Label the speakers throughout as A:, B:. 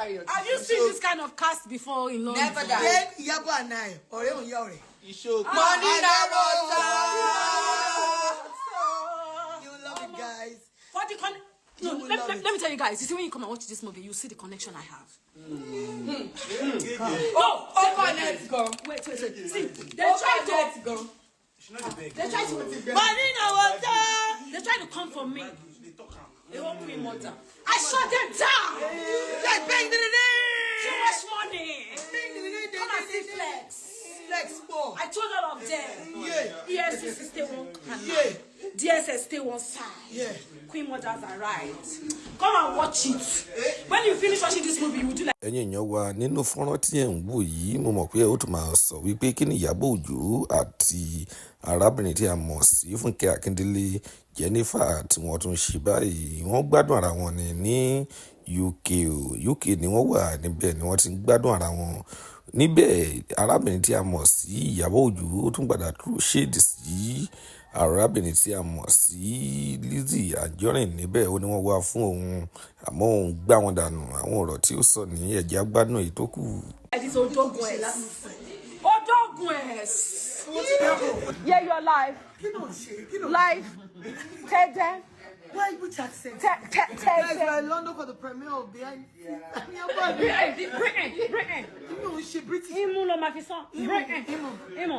A: chariot.
B: Have you seen this kind of cast before in London?
A: Never that.
C: Then IYABO and I, Ore.
A: Money na water.
C: You love it, guys.
B: For the let me tell you guys. You see, when you come and watch this movie, you see the connection I have.
A: Let's go.
B: Wait. See, they try to. They try to.
C: Money na water.
B: They try to come for me. They want me mother. I shut them down.
C: Like bang the
B: Too much money. Come and see Flex.
C: Flex more.
B: I told all of them.
C: Yeah.
B: ESCC stay one corner.
C: Yeah.
B: DSS stay one side.
C: Yeah.
B: Queen mothers are right. Come and watch it. When you finish watching this movie, you will do like.
D: ẹ̀yin èèyàn wa nínú fọ́nrán tí ẹ̀ ń wò yìí mo mọ̀ pé ẹ ó tún máa sọ wípé kí ni Ìyábọ̀ Òjó àti arábìnrin tí a mọ̀ sí Fúnkẹ́ Akíndélé Jennifer tí wọ́n tún ṣe báyìí wọ́n gbádùn ara wọn ní UK UK ni wọ́n wà níbẹ̀ ni wọ́n ti ń gbádùn ara wọn níbẹ̀ arábìnrin tí a mọ̀ sí Ìyábọ̀ Òjó ó tún gbàdá kúrò ṣéèdì sí arábìnrin tí a mọ̀ sí Lizzy Anjorin níbẹ̀ ó ní wọ́n wá fún òun àmọ́ òun gbá wọn dànù àwọn ọ̀rọ̀ tí ó sọ ní ẹ̀jẹ̀ agbádùn èyí tó kù.
B: Yeah, you're live. Live. Tede.
C: Why you put accent?
B: Tede.
C: Guys, we're in London for the premiere of Behind.
B: Britain.
C: She British.
B: Britain.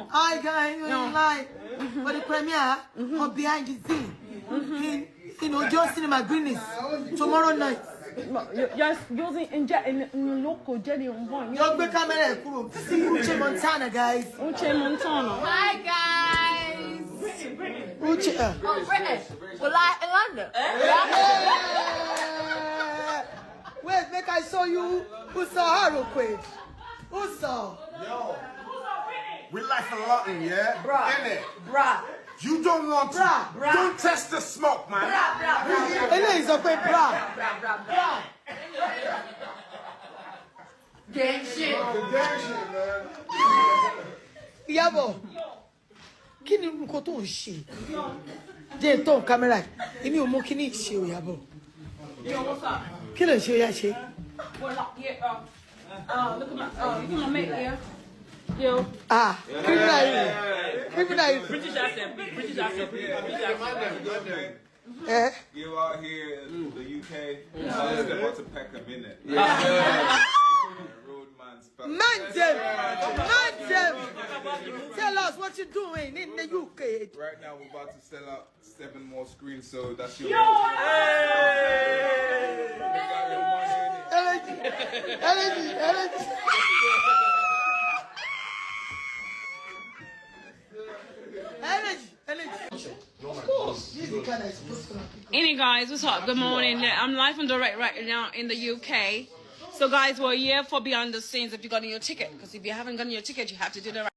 C: Hi guys, we're live for the premiere of Behind the Scene in Ojo Cinema Greenness tomorrow night.
B: You're using in local jelly on one.
C: Young camera, see Uche Montana, guys.
B: Uche Montana.
E: Hi guys.
C: Uche.
E: Oh, British. Well, like in London.
C: Wait, make I show you who saw her real quick. Who saw?
F: Yo, we like a lot in, yeah?
C: Bruh.
F: Innit?
C: Bruh.
F: You don't want to.
C: Bruh.
F: Don't test the smoke, man.
C: Ele is a quick bruh.
E: Gang shit.
C: Ìyábọ̀, kí ni nǹkan tó ń ṣe? Jẹ́ tó camera. Èmi ò mọ̀ kí ni ṣe o Ìyábọ̀. Kí ló ṣe o ya ṣe?
B: Look at my mate here. Yo.
C: Criminal.
B: British accent.
G: You out here in the UK, step out to peck a minute.
C: Man them. Tell us what you're doing in the UK.
G: Right now, we're about to sell out 7 more screens, so that's your.
C: Energy.
B: Anyway, guys, what's up? Good morning. I'm live and direct right now in the UK. So, guys, we're here for Behind the Scenes if you got your ticket. Because if you haven't gotten your ticket, you have to do the right.